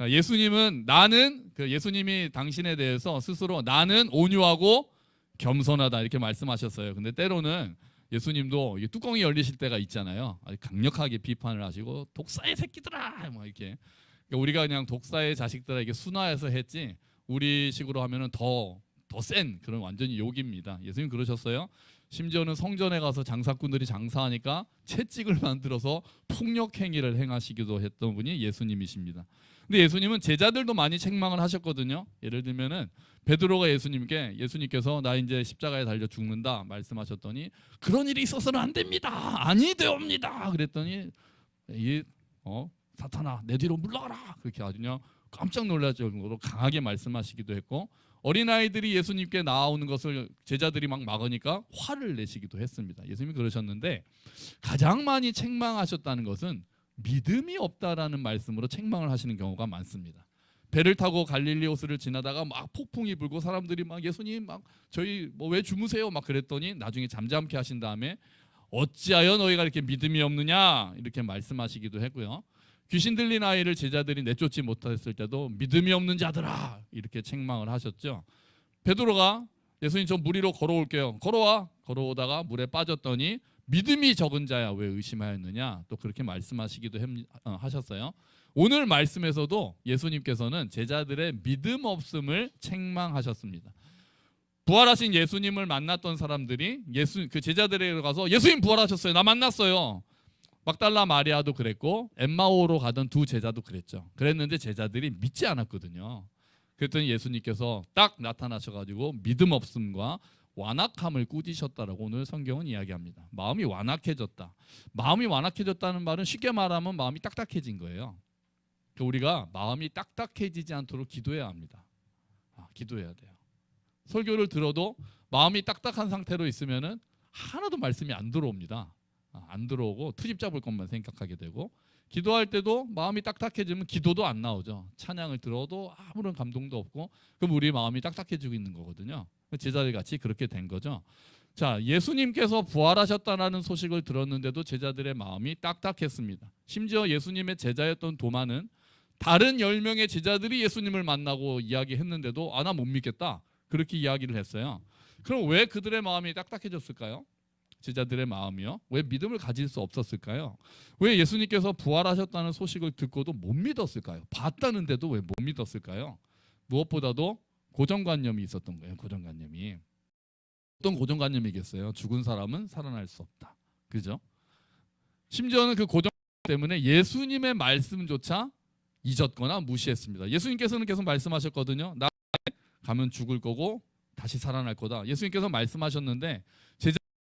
예수님은 예수님이 당신에 대해서 스스로 나는 온유하고 겸손하다 이렇게 말씀하셨어요. 근데 때로는 예수님도 뚜껑이 열리실 때가 있잖아요. 아주 강력하게 비판을 하시고 독사의 새끼들아 막 이렇게. 그러니까 우리가 그냥 독사의 자식들에게 순화해서 했지 우리 식으로 하면은 더 센 그런 완전히 욕입니다. 예수님 그러셨어요. 심지어는 성전에 가서 장사꾼들이 장사하니까 채찍을 만들어서 폭력 행위를 행하시기도 했던 분이 예수님이십니다. 근데 예수님은 제자들도 많이 책망을 하셨거든요. 예를 들면은 베드로가 예수님께서 나 이제 십자가에 달려 죽는다 말씀하셨더니 그런 일이 있어서는 안 됩니다. 아니 되옵니다. 그랬더니 사탄아 내 뒤로 물러가라. 그렇게 아주 그냥 깜짝 놀랄 정도로 강하게 말씀하시기도 했고 어린아이들이 예수님께 나오는 것을 제자들이 막 막으니까 화를 내시기도 했습니다. 예수님이 그러셨는데 가장 많이 책망하셨다는 것은 믿음이 없다라는 말씀으로 책망을 하시는 경우가 많습니다. 배를 타고 갈릴리 호수를 지나다가 막 폭풍이 불고 사람들이 막 예수님 막 저희 왜 주무세요 막 그랬더니 나중에 잠잠케 하신 다음에 어찌하여 너희가 이렇게 믿음이 없느냐 이렇게 말씀하시기도 했고요. 귀신 들린 아이를 제자들이 내쫓지 못했을 때도 믿음이 없는 자들아 이렇게 책망을 하셨죠. 베드로가 예수님 저 물 위로 걸어올게요. 걸어오다가 물에 빠졌더니 믿음이 적은 자야 왜 의심하였느냐 또 그렇게 말씀하시기도 하셨어요. 오늘 말씀에서도 예수님께서는 제자들의 믿음 없음을 책망하셨습니다. 부활하신 예수님을 만났던 사람들이 그 제자들에게 가서 예수님 부활하셨어요. 나 만났어요. 막달라 마리아도 그랬고 엠마오로 가던 두 제자도 그랬는데 제자들이 믿지 않았거든요. 그랬더니 예수님께서 딱 나타나셔가지고 믿음 없음과 완악함을 꾸짖으셨다라고 오늘 성경은 이야기합니다. 마음이 완악해졌다. 마음이 완악해졌다는 말은 쉽게 말하면 마음이 딱딱해진 거예요. 우리가 마음이 딱딱해지지 않도록 기도해야 합니다. 기도해야 돼요. 설교를 들어도 마음이 딱딱한 상태로 있으면은 하나도 말씀이 안 들어옵니다. 안 들어오고 트집 잡을 것만 생각하게 되고 기도할 때도 마음이 딱딱해지면 기도도 안 나오죠. 찬양을 들어도 아무런 감동도 없고 그럼 우리 마음이 딱딱해지고 있는 거거든요. 제자들 같이 그렇게 된 거죠. 자, 예수님께서 부활하셨다는 소식을 들었는데도 제자들의 마음이 딱딱했습니다. 심지어 예수님의 제자였던 도마는 다른 10명의 제자들이 예수님을 만나고 이야기했는데도 나 못 믿겠다 그렇게 이야기를 했어요. 그럼 왜 그들의 마음이 딱딱해졌을까요? 제자들의 마음이요. 왜 믿음을 가질 수 없었을까요? 왜 예수님께서 부활하셨다는 소식을 듣고도 못 믿었을까요? 봤다는데도 왜 못 믿었을까요? 무엇보다도 고정관념이 있었던 거예요. 고정관념이. 어떤 고정관념이겠어요? 죽은 사람은 살아날 수 없다. 그죠? 심지어는 그 고정관념 때문에 예수님의 말씀조차 잊었거나 무시했습니다. 예수님께서는 계속 말씀하셨거든요. 나 가면 죽을 거고 다시 살아날 거다. 예수님께서 말씀하셨는데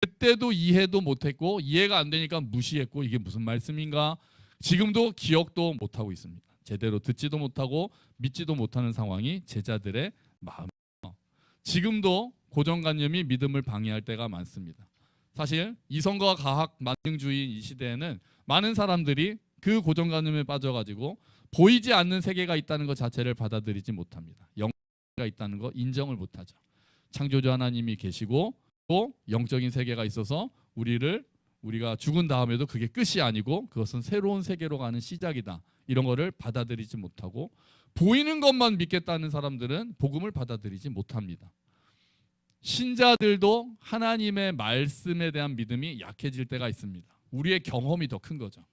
그때도 이해도 못했고 이해가 안 되니까 무시했고 이게 무슨 말씀인가? 지금도 기억도 못하고 있습니다. 제대로 듣지도 못하고 믿지도 못하는 상황이 제자들의 마음이에요. 지금도 고정관념이 믿음을 방해할 때가 많습니다. 사실 이성과 과학 만능주의 이 시대에는 많은 사람들이 그 고정관념에 빠져가지고 보이지 않는 세계가 있다는 것 자체를 받아들이지 못합니다. 영계가 있다는 거 인정을 못하죠. 창조주 하나님이 계시고 또 영적인 세계가 있어서 우리가 죽은 다음에도 그게 끝이 아니고 그것은 새로운 세계로 가는 시작이다. 이런 거를 받아들이지 못하고 보이는 것만 믿겠다는 사람들은 복음을 받아들이지 못합니다. 신자들도 하나님의 말씀에 대한 믿음이 약해질 때가 있습니다. 우리의 경험이 더 큰 거죠.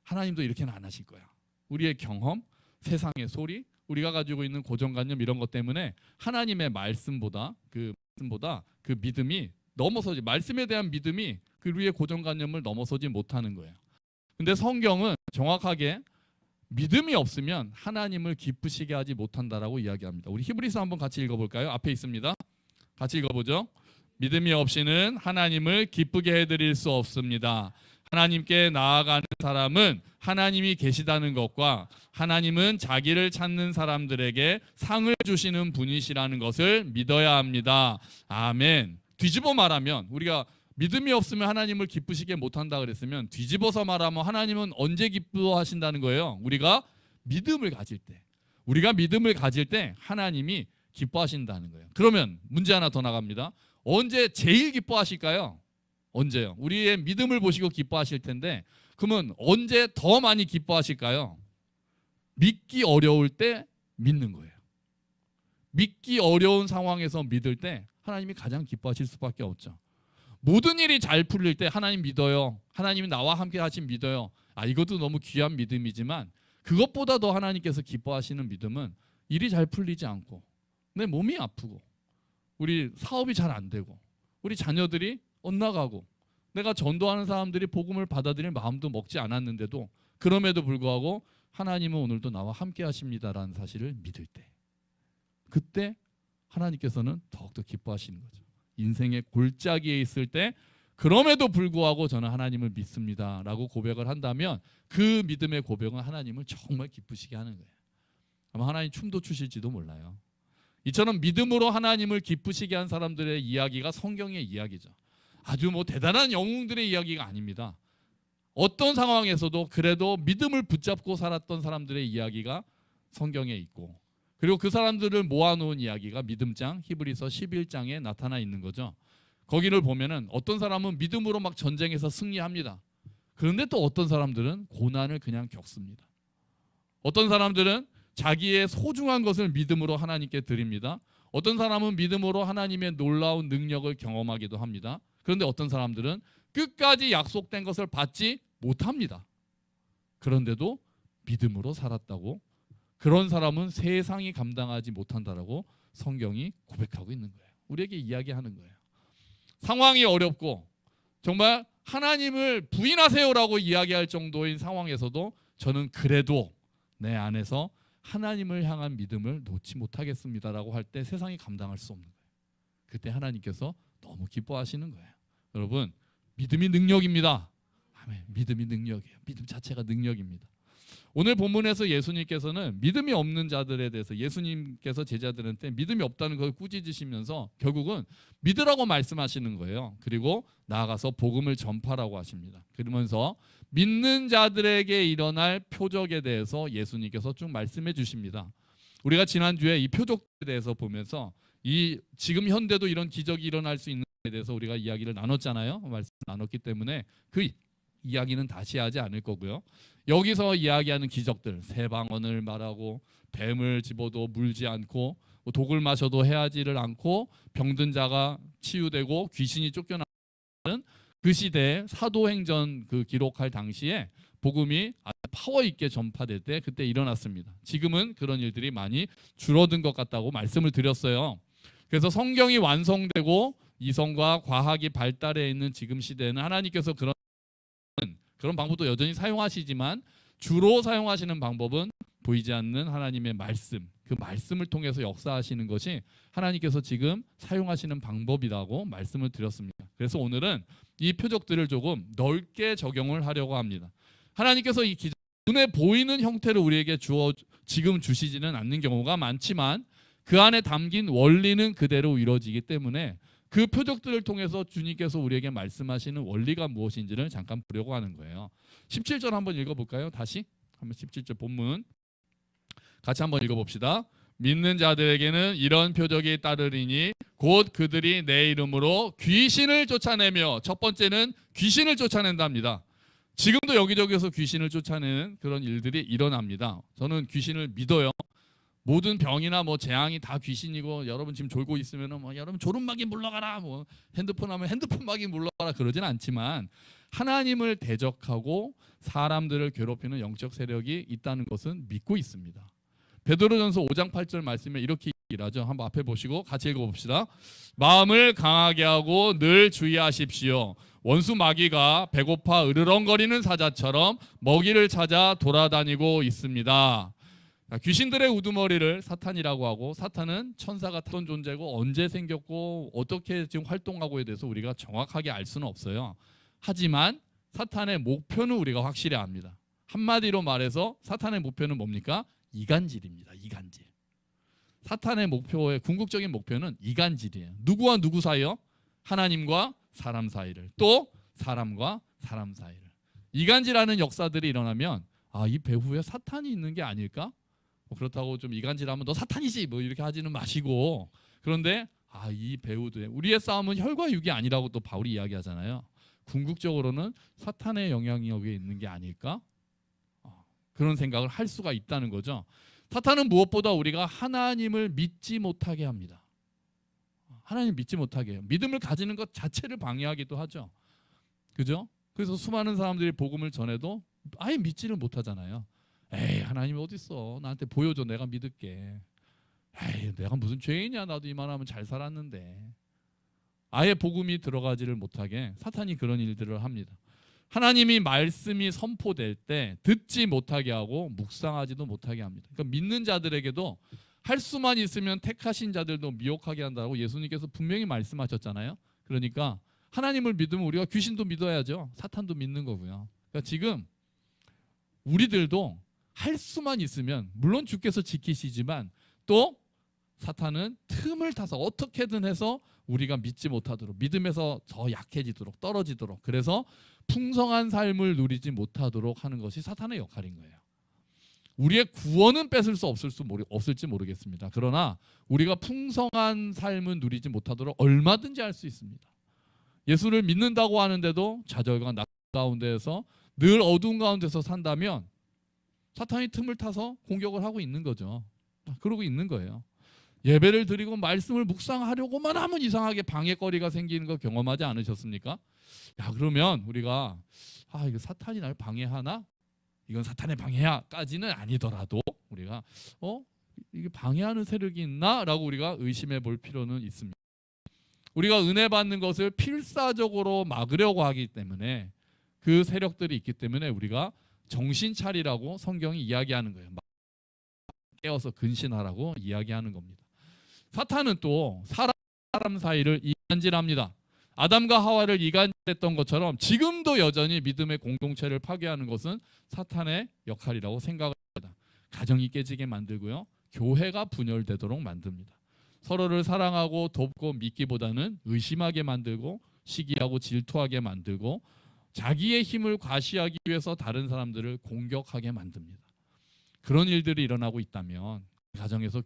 하나님도 이렇게는 안 하실 거야. 우리의 경험, 세상의 소리, 우리가 가지고 있는 고정관념 이런 것 때문에 하나님의 말씀보다 그 믿음이 넘어서지 말씀에 대한 믿음이 그 우리의 고정관념을 넘어서지 못하는 거예요. 근데 성경은 정확하게 믿음이 없으면 하나님을 기쁘시게 하지 못한다라고 이야기합니다. 우리 히브리서 한번 같이 읽어볼까요? 앞에 있습니다. 같이 읽어보죠. 믿음이 없이는 하나님을 기쁘게 해드릴 수 없습니다. 하나님께 나아가는 사람은 하나님이 계시다는 것과 하나님은 자기를 찾는 사람들에게 상을 주시는 분이시라는 것을 믿어야 합니다. 아멘. 뒤집어 말하면 우리가 믿음이 없으면 하나님을 기쁘시게 못한다 그랬으면 뒤집어서 말하면 하나님은 언제 기뻐하신다는 거예요? 우리가 믿음을 가질 때 하나님이 기뻐하신다는 거예요. 그러면 문제 하나 더 나갑니다. 언제 제일 기뻐하실까요? 언제요? 우리의 믿음을 보시고 기뻐하실 텐데 그러면 언제 더 많이 기뻐하실까요? 믿기 어려울 때 믿는 거예요. 믿기 어려운 상황에서 믿을 때 하나님이 가장 기뻐하실 수밖에 없죠. 모든 일이 잘 풀릴 때 하나님 믿어요. 하나님이 나와 함께 하신 믿어요. 이것도 너무 귀한 믿음이지만 그것보다 더 하나님께서 기뻐하시는 믿음은 일이 잘 풀리지 않고 내 몸이 아프고 우리 사업이 잘 안 되고 우리 자녀들이 엇나가고 내가 전도하는 사람들이 복음을 받아들일 마음도 먹지 않았는데도 그럼에도 불구하고 하나님은 오늘도 나와 함께 하십니다라는 사실을 믿을 때, 그때 하나님께서는 더욱더 기뻐하시는 거죠. 인생의 골짜기에 있을 때 그럼에도 불구하고 저는 하나님을 믿습니다라고 고백을 한다면 그 믿음의 고백은 하나님을 정말 기쁘시게 하는 거예요. 아마 하나님 춤도 추실지도 몰라요. 이처럼 믿음으로 하나님을 기쁘시게 한 사람들의 이야기가 성경의 이야기죠. 아주 대단한 영웅들의 이야기가 아닙니다. 어떤 상황에서도 그래도 믿음을 붙잡고 살았던 사람들의 이야기가 성경에 있고, 그리고 그 사람들을 모아놓은 이야기가 믿음장 히브리서 11장에 나타나 있는 거죠. 거기를 보면은 어떤 사람은 믿음으로 막 전쟁에서 승리합니다. 그런데 또 어떤 사람들은 고난을 그냥 겪습니다. 어떤 사람들은 자기의 소중한 것을 믿음으로 하나님께 드립니다. 어떤 사람은 믿음으로 하나님의 놀라운 능력을 경험하기도 합니다. 그런데 어떤 사람들은 끝까지 약속된 것을 받지 못합니다. 그런데도 믿음으로 살았다고, 그런 사람은 세상이 감당하지 못한다라고 성경이 고백하고 있는 거예요. 우리에게 이야기하는 거예요. 상황이 어렵고 정말 하나님을 부인하세요라고 이야기할 정도인 상황에서도 저는 그래도 내 안에서 하나님을 향한 믿음을 놓지 못하겠습니다라고 할 때 세상이 감당할 수 없는 거예요. 그때 하나님께서 너무 기뻐하시는 거예요. 여러분, 믿음이 능력입니다. 아멘. 믿음이 능력이에요. 믿음 자체가 능력입니다. 오늘 본문에서 예수님께서는 믿음이 없는 자들에 대해서 예수님께서 제자들한테 믿음이 없다는 걸 꾸짖으시면서 결국은 믿으라고 말씀하시는 거예요. 그리고 나아가서 복음을 전파라고 하십니다. 그러면서 믿는 자들에게 일어날 표적에 대해서 예수님께서 쭉 말씀해 주십니다. 우리가 지난주에 이 표적에 대해서 보면서 이 지금 현대도 이런 기적이 일어날 수 있는 데 대해서 우리가 이야기를 나눴잖아요. 말씀 나눴기 때문에 그 이야기는 다시 하지 않을 거고요. 여기서 이야기하는 기적들, 새방언을 말하고 뱀을 집어도 물지 않고 독을 마셔도 해하지를 않고 병든 자가 치유되고 귀신이 쫓겨나는 그 시대에 사도행전 그 기록할 당시에 복음이 파워 있게 전파될 때 그때 일어났습니다. 지금은 그런 일들이 많이 줄어든 것 같다고 말씀을 드렸어요. 그래서 성경이 완성되고 이성과 과학이 발달해 있는 지금 시대에는 하나님께서 그런 방법도 여전히 사용하시지만 주로 사용하시는 방법은 보이지 않는 하나님의 말씀, 그 말씀을 통해서 역사하시는 것이 하나님께서 지금 사용하시는 방법이라고 말씀을 드렸습니다. 그래서 오늘은 이 표적들을 조금 넓게 적용을 하려고 합니다. 하나님께서 이 기적, 눈에 보이는 형태를 우리에게 지금 주시지는 않는 경우가 많지만 그 안에 담긴 원리는 그대로 이루어지기 때문에 그 표적들을 통해서 주님께서 우리에게 말씀하시는 원리가 무엇인지를 잠깐 보려고 하는 거예요. 17절 한번 읽어볼까요? 다시 한번 17절 본문 같이 한번 읽어봅시다. 믿는 자들에게는 이런 표적이 따르리니 곧 그들이 내 이름으로 귀신을 쫓아내며, 첫 번째는 귀신을 쫓아낸답니다. 지금도 여기저기서 귀신을 쫓아내는 그런 일들이 일어납니다. 저는 귀신을 믿어요. 모든 병이나 재앙이 다 귀신이고, 여러분 지금 졸고 있으면은 여러분 졸음막이 물러가라, 핸드폰 하면 핸드폰막이 물러가라 그러진 않지만 하나님을 대적하고 사람들을 괴롭히는 영적 세력이 있다는 것은 믿고 있습니다. 베드로전서 5장 8절 말씀에 이렇게 얘기하죠. 한번 앞에 보시고 같이 읽어봅시다. 마음을 강하게 하고 늘 주의하십시오. 원수 마귀가 배고파 으르렁거리는 사자처럼 먹이를 찾아 돌아다니고 있습니다. 귀신들의 우두머리를 사탄이라고 하고, 사탄은 천사 같은 존재고 언제 생겼고 어떻게 지금 활동하고에 대해서 우리가 정확하게 알 수는 없어요. 하지만 사탄의 목표는 우리가 확실히 압니다. 한마디로 말해서 사탄의 목표는 뭡니까? 이간질입니다. 이간질. 사탄의 목표의 궁극적인 목표는 이간질이에요. 누구와 누구 사이요? 하나님과 사람 사이를, 또 사람과 사람 사이를. 이간질하는 역사들이 일어나면 이 배후에 사탄이 있는 게 아닐까? 그렇다고 좀 이간질하면 너 사탄이지 이렇게 하지는 마시고, 그런데 이 배우들, 우리의 싸움은 혈과 육이 아니라고 또 바울이 이야기하잖아요. 궁극적으로는 사탄의 영향력에 있는 게 아닐까? 그런 생각을 할 수가 있다는 거죠. 사탄은 무엇보다 우리가 하나님을 믿지 못하게 합니다. 하나님 믿지 못하게 해요. 믿음을 가지는 것 자체를 방해하기도 하죠. 그죠? 그래서 수많은 사람들이 복음을 전해도 아예 믿지를 못하잖아요. 에이, 하나님 어디 있어? 나한테 보여줘. 내가 믿을게. 에이, 내가 무슨 죄인이야? 나도 이만하면 잘 살았는데. 아예 복음이 들어가지를 못하게 사탄이 그런 일들을 합니다. 하나님이 말씀이 선포될 때 듣지 못하게 하고 묵상하지도 못하게 합니다. 그러니까 믿는 자들에게도 할 수만 있으면 택하신 자들도 미혹하게 한다고 예수님께서 분명히 말씀하셨잖아요. 그러니까 하나님을 믿으면 우리가 귀신도 믿어야죠. 사탄도 믿는 거고요. 그러니까 지금 우리들도 할 수만 있으면 물론 주께서 지키시지만 또 사탄은 틈을 타서 어떻게든 해서 우리가 믿지 못하도록, 믿음에서 더 약해지도록, 떨어지도록, 그래서 풍성한 삶을 누리지 못하도록 하는 것이 사탄의 역할인 거예요. 우리의 구원은 뺏을 수 없을지 모르겠습니다. 그러나 우리가 풍성한 삶은 누리지 못하도록 얼마든지 할 수 있습니다. 예수를 믿는다고 하는데도 좌절과 낙 가운데에서 늘 어두운 가운데서 산다면 사탄이 틈을 타서 공격을 하고 있는 거죠. 그러고 있는 거예요. 예배를 드리고 말씀을 묵상하려고만 하면 이상하게 방해거리가 생기는 거 경험하지 않으셨습니까? 야, 그러면 우리가 이거 사탄이 날 방해하나? 이건 사탄의 방해야까지는 아니더라도 우리가 이게 방해하는 세력이 있나라고 우리가 의심해 볼 필요는 있습니다. 우리가 은혜 받는 것을 필사적으로 막으려고 하기 때문에 그 세력들이 있기 때문에 우리가 정신 차리라고 성경이 이야기하는 거예요. 깨어서 근신하라고 이야기하는 겁니다. 사탄은 또 사람 사이를 이간질합니다. 아담과 하와를 이간질했던 것처럼 지금도 여전히 믿음의 공동체를 파괴하는 것은 사탄의 역할이라고 생각을 합니다. 가정이 깨지게 만들고요. 교회가 분열되도록 만듭니다. 서로를 사랑하고 돕고 믿기보다는 의심하게 만들고 시기하고 질투하게 만들고 자기의 힘을 과시하기 위해서 다른 사람들을 공격하게 만듭니다. 그런 일들이 일어나고 있다면, 가정에서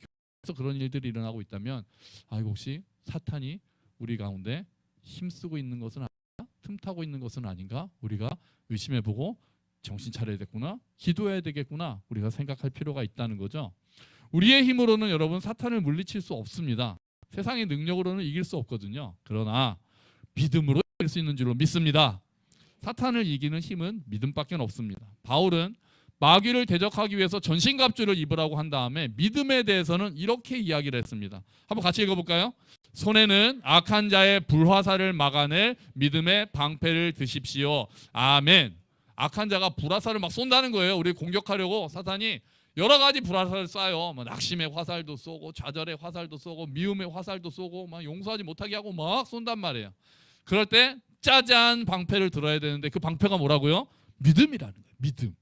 그런 일들이 일어나고 있다면 이거 혹시 사탄이 우리 가운데 힘쓰고 있는 것은 아닌가? 틈타고 있는 것은 아닌가? 우리가 의심해보고 정신 차려야겠구나, 기도해야 되겠구나, 우리가 생각할 필요가 있다는 거죠. 우리의 힘으로는 여러분 사탄을 물리칠 수 없습니다. 세상의 능력으로는 이길 수 없거든요. 그러나 믿음으로 이길 수 있는 줄로 믿습니다. 사탄을 이기는 힘은 믿음밖에 없습니다. 바울은 마귀를 대적하기 위해서 전신갑주를 입으라고 한 다음에 믿음에 대해서는 이렇게 이야기를 했습니다. 한번 같이 읽어볼까요? 손에는 악한 자의 불화살을 막아낼 믿음의 방패를 드십시오. 아멘. 악한 자가 불화살을 막 쏜다는 거예요. 우리 공격하려고 사탄이 여러 가지 불화살을 쏴요. 낙심의 화살도 쏘고 좌절의 화살도 쏘고 미움의 화살도 쏘고 막 용서하지 못하게 하고 막 쏜단 말이에요. 그럴 때 짜잔 방패를 들어야 되는데 그 방패가 뭐라고요? 믿음이라는 거예요. 믿음.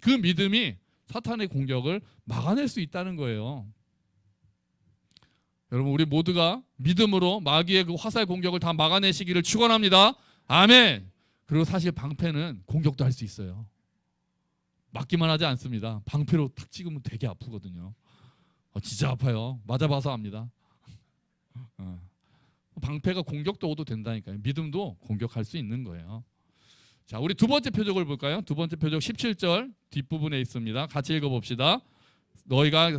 그 믿음이 사탄의 공격을 막아낼 수 있다는 거예요. 여러분, 우리 모두가 믿음으로 마귀의 그 화살 공격을 다 막아내시기를 축원합니다. 아멘. 그리고 사실 방패는 공격도 할 수 있어요. 맞기만 하지 않습니다. 방패로 탁 찍으면 되게 아프거든요. 진짜 아파요. 맞아봐서 압니다. 방패가 공격도 오도 된다니까요. 믿음도 공격할 수 있는 거예요. 자, 우리 두 번째 표적을 볼까요? 두 번째 표적 17절 뒷부분에 있습니다. 같이 읽어봅시다. 너희가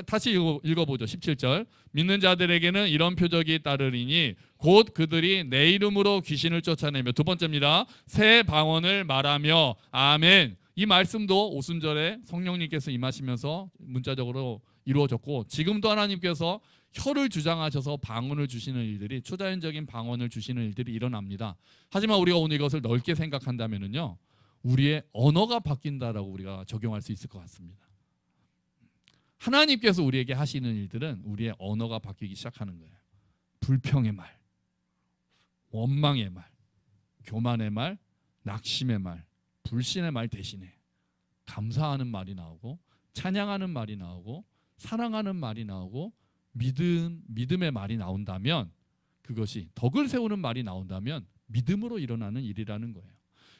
다시 읽어보죠. 17절. 믿는 자들에게는 이런 표적이 따르리니 곧 그들이 내 이름으로 귀신을 쫓아내며, 두 번째입니다, 새 방언을 말하며. 아멘. 이 말씀도 오순절에 성령님께서 임하시면서 문자적으로 이루어졌고, 지금도 하나님께서 혀를 주장하셔서 방언을 주시는 일들이, 초자연적인 방언을 주시는 일들이 일어납니다. 하지만 우리가 오늘 이것을 넓게 생각한다면요, 우리의 언어가 바뀐다라고 우리가 적용할 수 있을 것 같습니다. 하나님께서 우리에게 하시는 일들은 우리의 언어가 바뀌기 시작하는 거예요. 불평의 말, 원망의 말, 교만의 말, 낙심의 말, 불신의 말 대신에 감사하는 말이 나오고, 찬양하는 말이 나오고, 사랑하는 말이 나오고, 믿음의 말이 나온다면, 그것이 덕을 세우는 말이 나온다면 믿음으로 일어나는 일이라는 거예요.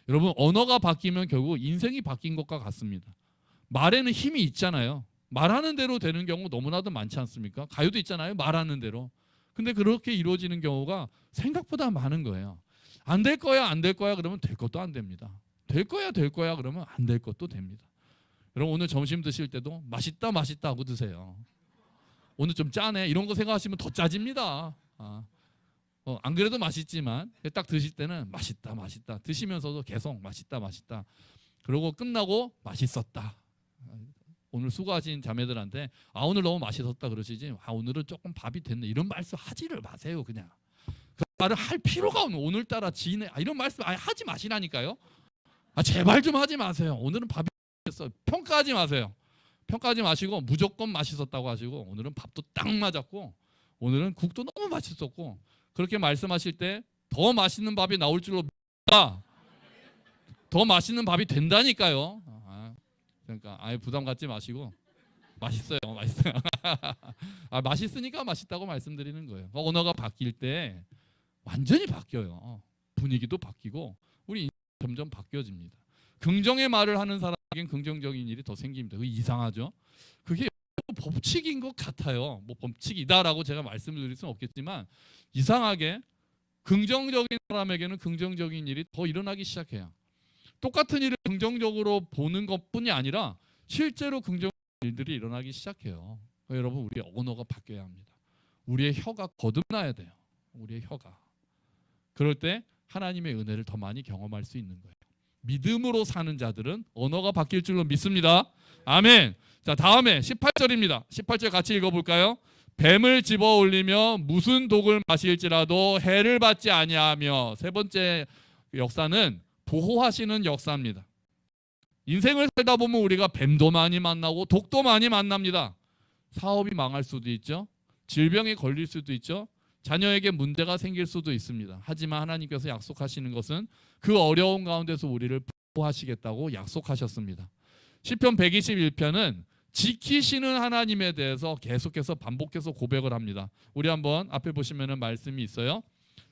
여러분, 언어가 바뀌면 결국 인생이 바뀐 것과 같습니다. 말에는 힘이 있잖아요. 말하는 대로 되는 경우 너무나도 많지 않습니까? 가요도 있잖아요. 말하는 대로. 근데 그렇게 이루어지는 경우가 생각보다 많은 거예요. 안 될 거야, 안 될 거야 그러면 될 것도 안 됩니다. 될 거야, 될 거야 그러면 안 될 것도 됩니다. 여러분 오늘 점심 드실 때도 맛있다 맛있다 하고 드세요. 오늘 좀 짜네 이런 거 생각하시면 더 짜집니다. 안 그래도 맛있지만 딱 드실 때는 맛있다 맛있다 드시면서도 계속 맛있다 맛있다 그러고 끝나고 맛있었다. 오늘 수고하신 자매들한테 오늘 너무 맛있었다 그러시지 오늘은 조금 밥이 됐네 이런 말씀 하지를 마세요. 그냥 그 말을 할 필요가 없는 오늘따라 지네 이런 말씀 하지 마시라니까요. 제발 좀 하지 마세요. 오늘은 밥이 됐어 평가하지 마세요. 평가하지 마시고 무조건 맛있었다고 하시고 오늘은 밥도 딱 맞았고 오늘은 국도 너무 맛있었고 그렇게 말씀하실 때 더 맛있는 밥이 나올 줄로 믿다. 더 맛있는 밥이 된다니까요. 그러니까 아예 부담 갖지 마시고 맛있어요. 맛있어요. 맛있으니까 맛있다고 말씀드리는 거예요. 언어가 바뀔 때 완전히 바뀌어요. 분위기도 바뀌고 우리 인생이 점점 바뀌어집니다. 긍정의 말을 하는 사람에겐 긍정적인 일이 더 생깁니다. 그게 이상하죠? 그게 법칙인 것 같아요. 뭐 법칙이다라고 제가 말씀을 드릴 수는 없겠지만 이상하게 긍정적인 사람에게는 긍정적인 일이 더 일어나기 시작해요. 똑같은 일을 긍정적으로 보는 것뿐이 아니라 실제로 긍정적인 일들이 일어나기 시작해요. 여러분 우리의 언어가 바뀌어야 합니다. 우리의 혀가 거듭나야 돼요. 우리의 혀가. 그럴 때 하나님의 은혜를 더 많이 경험할 수 있는 거예요. 믿음으로 사는 자들은 언어가 바뀔 줄로 믿습니다. 아멘. 자, 다음에 18절입니다. 18절 같이 읽어볼까요? 뱀을 집어 올리며 무슨 독을 마실지라도 해를 받지 아니하며. 세 번째 역사는 보호하시는 역사입니다. 인생을 살다 보면 우리가 뱀도 많이 만나고 독도 많이 만납니다. 사업이 망할 수도 있죠. 질병에 걸릴 수도 있죠. 자녀에게 문제가 생길 수도 있습니다. 하지만 하나님께서 약속하시는 것은 그 어려운 가운데서 우리를 보호하시겠다고 약속하셨습니다. 시편 121편은 지키시는 하나님에 대해서 계속해서 반복해서 고백을 합니다. 우리 한번 앞에 보시면은 말씀이 있어요.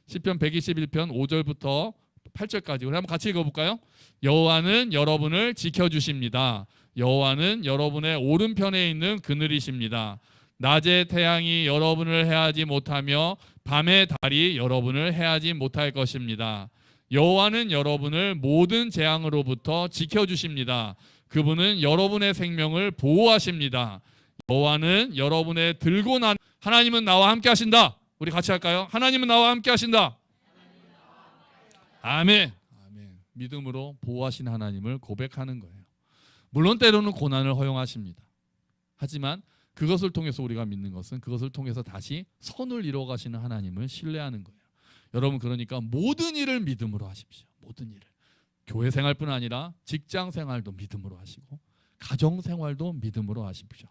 시편 121편 5절부터 8절까지 우리 한번 같이 읽어볼까요? 여호와는 여러분을 지켜주십니다. 여호와는 여러분의 오른편에 있는 그늘이십니다. 낮에 태양이 여러분을 해하지 못하며 밤에 달이 여러분을 해하지 못할 것입니다. 여호와는 여러분을 모든 재앙으로부터 지켜주십니다. 그분은 여러분의 생명을 보호하십니다. 여호와는 여러분의 들고 난 하나님은 나와 함께 하신다. 우리 같이 할까요? 하나님은 나와 함께 하신다. 아멘. 아멘. 믿음으로 보호하신 하나님을 고백하는 거예요. 물론 때로는 고난을 허용하십니다. 하지만 그것을 통해서 우리가 믿는 것은 그것을 통해서 다시 선을 이루어 가시는 하나님을 신뢰하는 거예요. 여러분 그러니까 모든 일을 믿음으로 하십시오. 모든 일을. 교회 생활뿐 아니라 직장 생활도 믿음으로 하시고 가정 생활도 믿음으로 하십시오.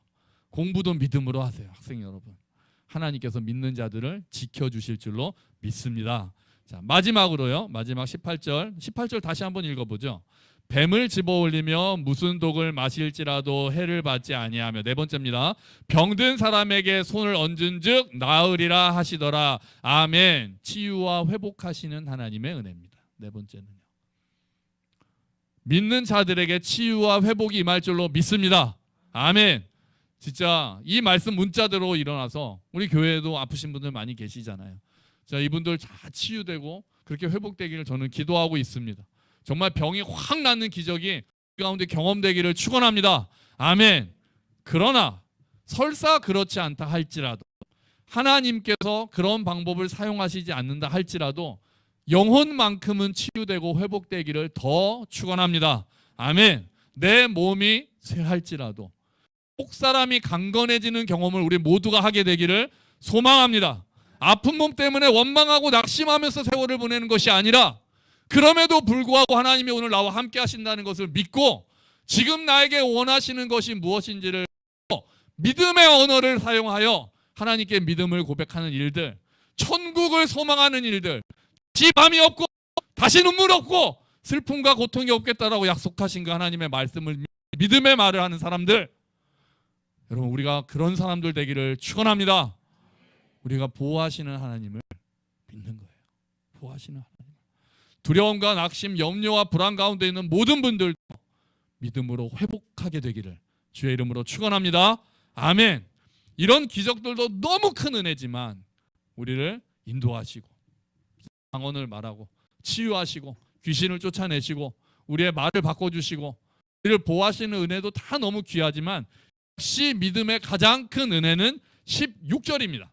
공부도 믿음으로 하세요. 학생 여러분. 하나님께서 믿는 자들을 지켜주실 줄로 믿습니다. 자, 마지막으로요. 마지막 18절 다시 한번 읽어보죠. 뱀을 집어올리며 무슨 독을 마실지라도 해를 받지 아니하며. 네 번째입니다. 병든 사람에게 손을 얹은즉 나으리라 하시더라. 아멘. 치유와 회복하시는 하나님의 은혜입니다. 네 번째는요. 믿는 자들에게 치유와 회복이 임할 줄로 믿습니다. 아멘. 진짜 이 말씀 문자대로 일어나서 우리 교회에도 아프신 분들 많이 계시잖아요. 자, 이분들 다 치유되고 그렇게 회복되기를 저는 기도하고 있습니다. 정말 병이 확 낫는 기적이 가운데 경험되기를 축원합니다. 아멘. 그러나 설사 그렇지 않다 할지라도 하나님께서 그런 방법을 사용하시지 않는다 할지라도 영혼만큼은 치유되고 회복되기를 더 축원합니다. 아멘. 내 몸이 쇠할지라도 꼭 사람이 강건해지는 경험을 우리 모두가 하게 되기를 소망합니다. 아픈 몸 때문에 원망하고 낙심하면서 세월을 보내는 것이 아니라 그럼에도 불구하고 하나님이 오늘 나와 함께 하신다는 것을 믿고 지금 나에게 원하시는 것이 무엇인지를 믿음의 언어를 사용하여 하나님께 믿음을 고백하는 일들, 천국을 소망하는 일들, 다시 밤이 없고 다시 눈물 없고 슬픔과 고통이 없겠다라고 약속하신 그 하나님의 말씀을 믿음의 말을 하는 사람들, 여러분 우리가 그런 사람들 되기를 축원합니다. 우리가 보호하시는 하나님을 믿는 거예요. 보호하시는 하나님. 두려움과 낙심, 염려와 불안 가운데 있는 모든 분들도 믿음으로 회복하게 되기를 주의 이름으로 축원합니다. 아멘. 이런 기적들도 너무 큰 은혜지만 우리를 인도하시고 방언을 말하고 치유하시고 귀신을 쫓아내시고 우리의 말을 바꿔주시고 우리를 보호하시는 은혜도 다 너무 귀하지만 역시 믿음의 가장 큰 은혜는 16절입니다.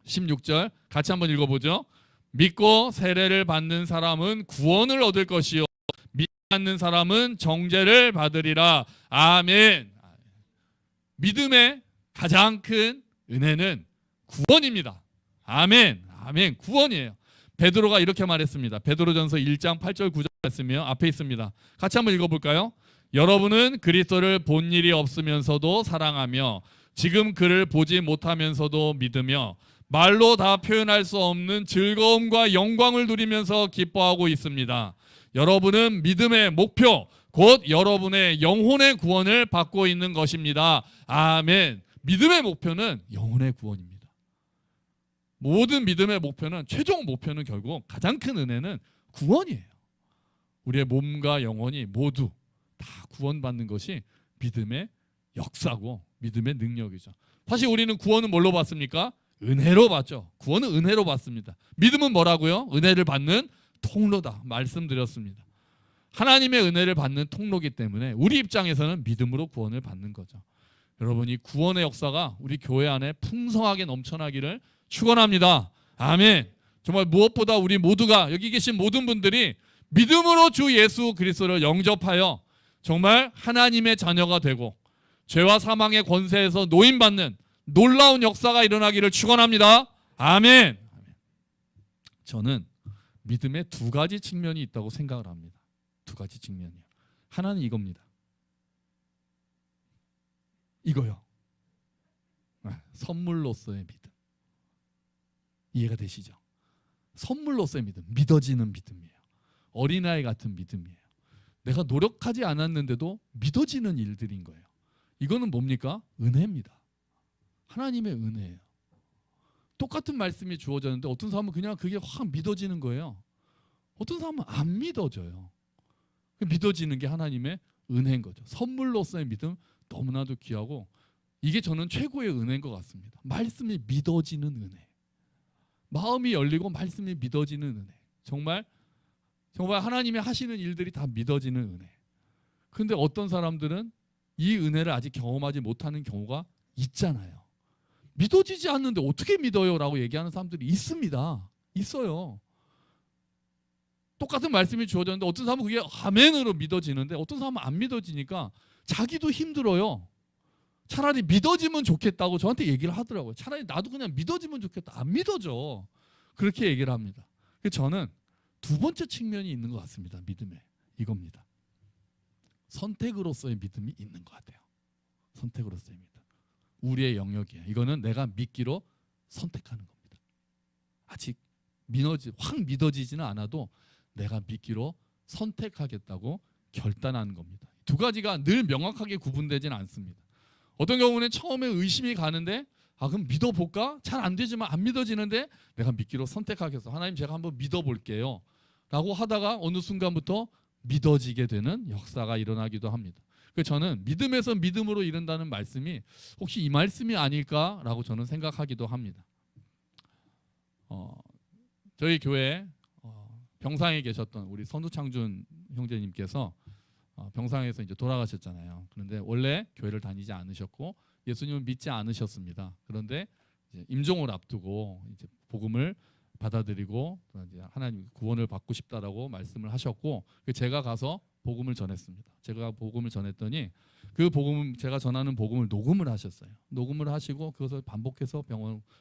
16절 같이 한번 읽어보죠. 믿고 세례를 받는 사람은 구원을 얻을 것이요 믿지 않는 사람은 정죄를 받으리라. 아멘. 믿음의 가장 큰 은혜는 구원입니다. 아멘. 아멘. 구원이에요. 베드로가 이렇게 말했습니다. 베드로전서 1장 8절 9절 말씀이요. 앞에 있습니다. 같이 한번 읽어볼까요? 여러분은 그리스도를 본 일이 없으면서도 사랑하며 지금 그를 보지 못하면서도 믿으며 말로 다 표현할 수 없는 즐거움과 영광을 누리면서 기뻐하고 있습니다. 여러분은 믿음의 목표, 곧 여러분의 영혼의 구원을 받고 있는 것입니다. 아멘. 믿음의 목표는 영혼의 구원입니다. 모든 믿음의 목표는, 최종 목표는 결국 가장 큰 은혜는 구원이에요. 우리의 몸과 영혼이 모두 다 구원받는 것이 믿음의 역사고 믿음의 능력이죠. 사실 우리는 구원은 뭘로 받습니까? 은혜로 받죠. 구원은 은혜로 받습니다. 믿음은 뭐라고요? 은혜를 받는 통로다 말씀드렸습니다. 하나님의 은혜를 받는 통로이기 때문에 우리 입장에서는 믿음으로 구원을 받는 거죠. 여러분이 구원의 역사가 우리 교회 안에 풍성하게 넘쳐나기를 축원합니다. 아멘. 정말 무엇보다 우리 모두가, 여기 계신 모든 분들이 믿음으로 주 예수 그리스도를 영접하여 정말 하나님의 자녀가 되고 죄와 사망의 권세에서 노임받는 놀라운 역사가 일어나기를 축원합니다. 아멘. 저는 믿음의 두 가지 측면이 있다고 생각을 합니다. 두 가지 측면이요. 하나는 이겁니다. 이거요. 선물로서의 믿음. 이해가 되시죠? 선물로서의 믿음, 믿어지는 믿음이에요. 어린아이 같은 믿음이에요. 내가 노력하지 않았는데도 믿어지는 일들인 거예요. 이거는 뭡니까? 은혜입니다. 하나님의 은혜예요. 똑같은 말씀이 주어졌는데 어떤 사람은 그냥 그게 확 믿어지는 거예요. 어떤 사람은 안 믿어져요. 믿어지는 게 하나님의 은혜인 거죠. 선물로서의 믿음 너무나도 귀하고, 이게 저는 최고의 은혜인 것 같습니다. 말씀이 믿어지는 은혜. 마음이 열리고 말씀이 믿어지는 은혜. 정말 하나님이 하시는 일들이 다 믿어지는 은혜. 그런데 어떤 사람들은 이 은혜를 아직 경험하지 못하는 경우가 있잖아요. 믿어지지 않는데 어떻게 믿어요? 라고 얘기하는 사람들이 있습니다. 있어요. 똑같은 말씀이 주어졌는데 어떤 사람은 그게 아멘으로 믿어지는데 어떤 사람은 안 믿어지니까 자기도 힘들어요. 차라리 믿어지면 좋겠다고 저한테 얘기를 하더라고요. 차라리 나도 그냥 믿어지면 좋겠다. 안 믿어져. 그렇게 얘기를 합니다. 그래서 저는 두 번째 측면이 있는 것 같습니다. 믿음에. 이겁니다. 선택으로서의 믿음이 있는 것 같아요. 선택으로서의 믿음. 우리의 영역이에요. 이거는 내가 믿기로 선택하는 겁니다. 아직 확 믿어지지는 않아도 내가 믿기로 선택하겠다고 결단하는 겁니다. 두 가지가 늘 명확하게 구분되지는 않습니다. 어떤 경우는 처음에 의심이 가는데 그럼 믿어볼까? 잘 안 되지만 안 믿어지는데 내가 믿기로 선택하겠어. 하나님 제가 한번 믿어볼게요. 라고 하다가 어느 순간부터 믿어지게 되는 역사가 일어나기도 합니다. 그래서 저는 믿음에서 믿음으로 이른다는 말씀이 혹시 이 말씀이 아닐까라고 저는 생각하기도 합니다. 저희 교회 병상에 계셨던 우리 선우창준 형제님께서 병상에서 이제 돌아가셨잖아요. 그런데 원래 교회를 다니지 않으셨고 예수님을 믿지 않으셨습니다. 그런데 이제 임종을 앞두고 이제 복음을 받아들이고 이제 하나님 구원을 받고 싶다라고 말씀을 하셨고, 제가 가서 복음을 전했습니다. 제가 복음을 전했더니 그 복음, 제가 전하는 복음을 녹음을 하셨어요. 녹음을 하시고 그것을 반복해서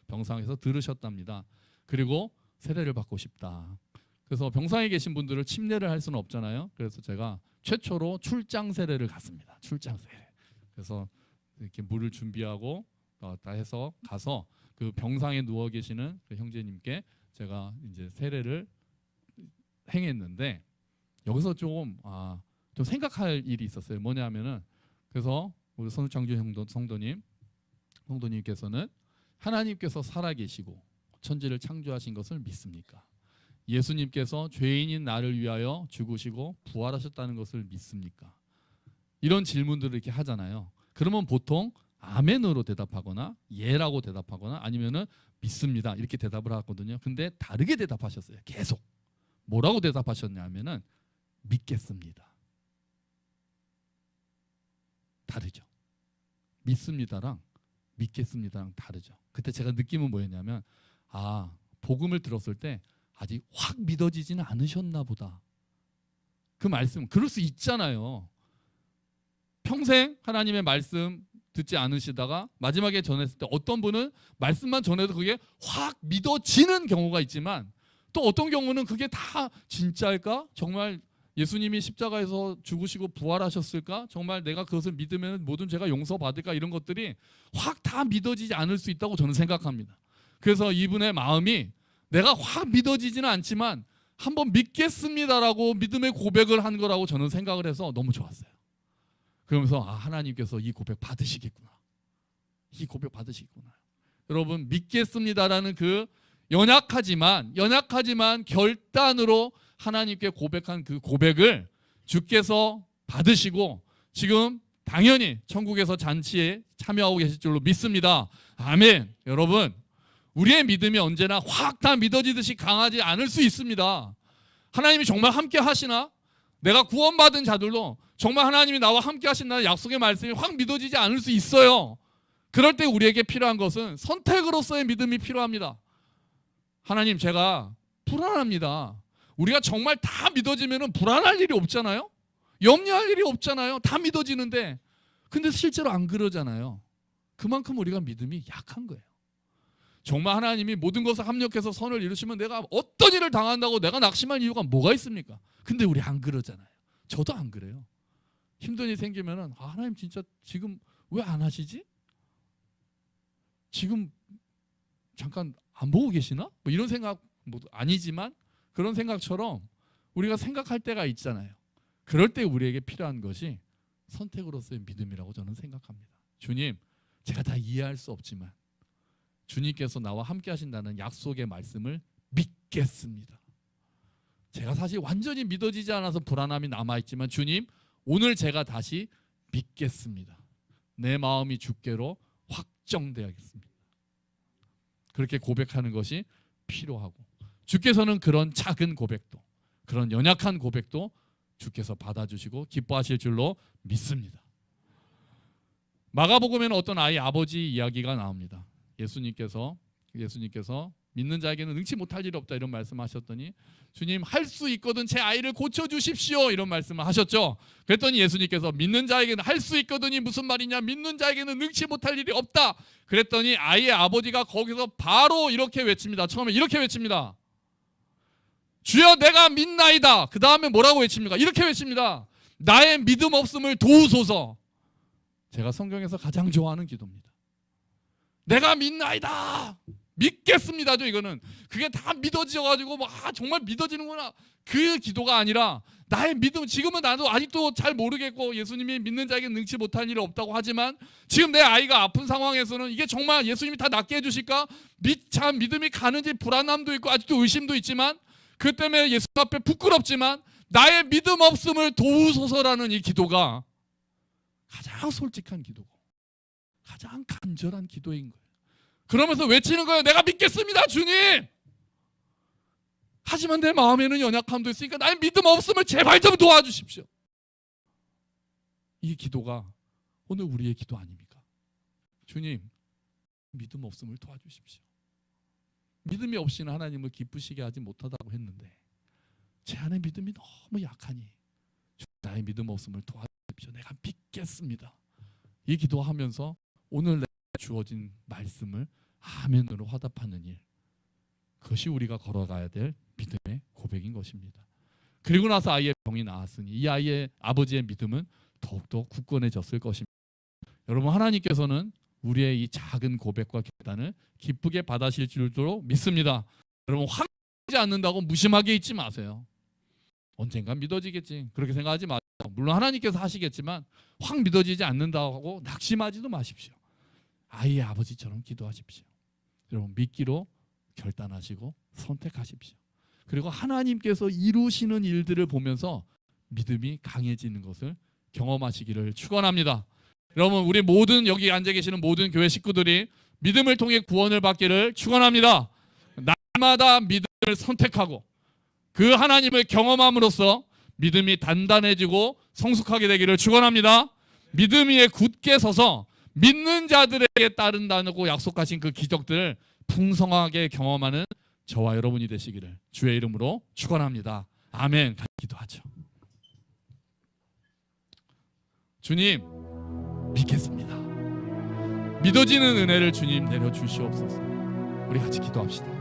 병상에서 들으셨답니다. 그리고 세례를 받고 싶다. 그래서 병상에 계신 분들을 침례를 할 수는 없잖아요. 그래서 제가 최초로 출장 세례를 갔습니다. 출장 세례. 그래서 이렇게 물을 준비하고 다 해서 가서 그 병상에 누워 계시는 그 형제님께 제가 이제 세례를 행했는데, 여기서 좀 생각할 일이 있었어요. 뭐냐면은, 그래서 우리 선우창준 성도님께서는 하나님께서 살아계시고 천지를 창조하신 것을 믿습니까? 예수님께서 죄인인 나를 위하여 죽으시고 부활하셨다는 것을 믿습니까? 이런 질문들을 이렇게 하잖아요. 그러면 보통 아멘으로 대답하거나 예라고 대답하거나 아니면은 믿습니다 이렇게 대답을 하거든요. 근데 다르게 대답하셨어요. 계속 뭐라고 대답하셨냐면은 믿겠습니다. 다르죠. 믿습니다랑 믿겠습니다랑 다르죠. 그때 제가 느낌은 뭐였냐면 복음을 들었을 때 아직 확 믿어지지는 않으셨나 보다. 그 말씀 그럴 수 있잖아요. 평생 하나님의 말씀 듣지 않으시다가 마지막에 전했을 때 어떤 분은 말씀만 전해도 그게 확 믿어지는 경우가 있지만 또 어떤 경우는 그게 다 진짜일까? 정말 예수님이 십자가에서 죽으시고 부활하셨을까? 정말 내가 그것을 믿으면 모든 죄가 용서받을까? 이런 것들이 확 다 믿어지지 않을 수 있다고 저는 생각합니다. 그래서 이분의 마음이 내가 확 믿어지지는 않지만 한번 믿겠습니다라고 믿음의 고백을 한 거라고 저는 생각을 해서 너무 좋았어요. 그러면서 하나님께서 이 고백 받으시겠구나. 이 고백 받으시겠구나. 여러분 믿겠습니다라는 그 연약하지만 결단으로 하나님께 고백한 그 고백을 주께서 받으시고 지금 당연히 천국에서 잔치에 참여하고 계실 줄로 믿습니다. 아멘. 여러분 우리의 믿음이 언제나 확 다 믿어지듯이 강하지 않을 수 있습니다. 하나님이 정말 함께 하시나? 내가 구원받은 자들도 정말 하나님이 나와 함께 하신다는 약속의 말씀이 확 믿어지지 않을 수 있어요. 그럴 때 우리에게 필요한 것은 선택으로서의 믿음이 필요합니다. 하나님 제가 불안합니다. 우리가 정말 다 믿어지면 불안할 일이 없잖아요. 염려할 일이 없잖아요. 다 믿어지는데 근데 실제로 안 그러잖아요. 그만큼 우리가 믿음이 약한 거예요. 정말 하나님이 모든 것을 합력해서 선을 이루시면 내가 어떤 일을 당한다고 내가 낙심할 이유가 뭐가 있습니까? 근데 우리 안 그러잖아요. 저도 안 그래요. 힘든 일 생기면은 하나님 진짜 지금 왜 안 하시지? 지금 잠깐 안 보고 계시나? 뭐 이런 생각 아니지만 그런 생각처럼 우리가 생각할 때가 있잖아요. 그럴 때 우리에게 필요한 것이 선택으로서의 믿음이라고 저는 생각합니다. 주님, 제가 다 이해할 수 없지만 주님께서 나와 함께 하신다는 약속의 말씀을 믿겠습니다. 제가 사실 완전히 믿어지지 않아서 불안함이 남아있지만 주님, 오늘 제가 다시 믿겠습니다. 내 마음이 주께로 확정되어야겠습니다. 그렇게 고백하는 것이 필요하고 주께서는 그런 작은 고백도 그런 연약한 고백도 주께서 받아주시고 기뻐하실 줄로 믿습니다. 마가복음에는 어떤 아이 아버지 이야기가 나옵니다. 예수님께서 믿는 자에게는 능치 못할 일이 없다 이런 말씀하셨더니 주님 할 수 있거든 제 아이를 고쳐주십시오 이런 말씀을 하셨죠. 그랬더니 예수님께서 믿는 자에게는 할 수 있거든이 무슨 말이냐, 믿는 자에게는 능치 못할 일이 없다. 그랬더니 아이의 아버지가 거기서 바로 이렇게 외칩니다. 처음에 이렇게 외칩니다. 주여 내가 믿나이다. 그 다음에 뭐라고 외칩니까? 이렇게 외칩니다. 나의 믿음 없음을 도우소서. 제가 성경에서 가장 좋아하는 기도입니다. 내가 믿나이다. 믿겠습니다죠. 이거는 그게 다 믿어져가지고 정말 믿어지는구나 그 기도가 아니라 나의 믿음, 지금은 나도 아직도 잘 모르겠고 예수님이 믿는 자에게 능치 못할 일이 없다고 하지만 지금 내 아이가 아픈 상황에서는 이게 정말 예수님이 다 낫게 해주실까? 참 믿음이 가는지 불안함도 있고 아직도 의심도 있지만 그 때문에 예수 앞에 부끄럽지만 나의 믿음 없음을 도우소서라는 이 기도가 가장 솔직한 기도고 가장 간절한 기도인 거예요. 그러면서 외치는 거예요. 내가 믿겠습니다 주님. 하지만 내 마음에는 연약함도 있으니까 나의 믿음 없음을 제발 좀 도와주십시오. 이 기도가 오늘 우리의 기도 아닙니까? 주님 믿음 없음을 도와주십시오. 믿음이 없이는 하나님을 기쁘시게 하지 못하다고 했는데 제 안에 믿음이 너무 약하니 나의 믿음 없음을 도와주십시오. 내가 믿겠습니다. 이 기도하면서 오늘 내게 주어진 말씀을 아멘으로 화답하는 일, 그것이 우리가 걸어가야 될 믿음의 고백인 것입니다. 그리고 나서 아이의 병이 나았으니 이 아이의 아버지의 믿음은 더욱더 굳건해졌을 것입니다. 여러분 하나님께서는 우리의 이 작은 고백과 결단을 기쁘게 받으실 줄도 믿습니다. 여러분 확 믿지 않는다고 무심하게 있지 마세요. 언젠가 믿어지겠지 그렇게 생각하지 마세요. 물론 하나님께서 하시겠지만 확 믿어지지 않는다고 낙심하지도 마십시오. 아이의 아버지처럼 기도하십시오. 여러분 믿기로 결단하시고 선택하십시오. 그리고 하나님께서 이루시는 일들을 보면서 믿음이 강해지는 것을 경험하시기를 축원합니다. 여러분 우리 모든 여기 앉아 계시는 모든 교회 식구들이 믿음을 통해 구원을 받기를 축원합니다. 날마다 믿음을 선택하고 그 하나님을 경험함으로써 믿음이 단단해지고 성숙하게 되기를 축원합니다. 믿음 위에 굳게 서서 믿는 자들에게 따른다고 약속하신 그 기적들을 풍성하게 경험하는 저와 여러분이 되시기를 주의 이름으로 축원합니다. 아멘. 기도하죠. 주님, 믿겠습니다. 믿어지는 은혜를 주님 내려 주시옵소서. 우리 같이 기도합시다.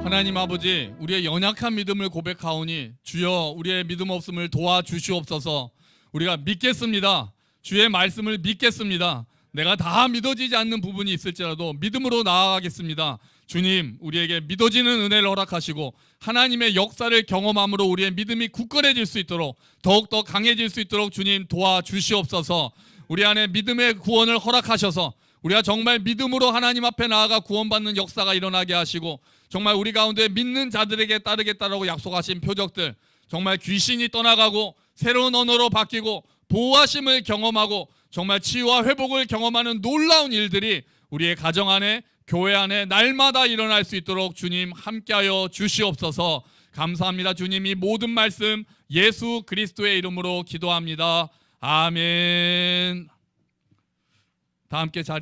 하나님 아버지, 우리의 연약한 믿음을 고백하오니 주여 우리의 믿음 없음을 도와주시옵소서. 우리가 믿겠습니다. 주의 말씀을 믿겠습니다. 내가 다 믿어지지 않는 부분이 있을지라도 믿음으로 나아가겠습니다. 주님, 우리에게 믿어지는 은혜를 허락하시고 하나님의 역사를 경험함으로 우리의 믿음이 굳건해질 수 있도록, 더욱더 강해질 수 있도록 주님 도와주시옵소서. 우리 안에 믿음의 구원을 허락하셔서 우리가 정말 믿음으로 하나님 앞에 나아가 구원받는 역사가 일어나게 하시고, 정말 우리 가운데 믿는 자들에게 따르겠다라고 약속하신 표적들, 정말 귀신이 떠나가고 새로운 언어로 바뀌고 보호하심을 경험하고 정말 치유와 회복을 경험하는 놀라운 일들이 우리의 가정 안에, 교회 안에 날마다 일어날 수 있도록 주님 함께하여 주시옵소서. 감사합니다. 주님, 이 모든 말씀 예수 그리스도의 이름으로 기도합니다. 아멘. 다 함께 자리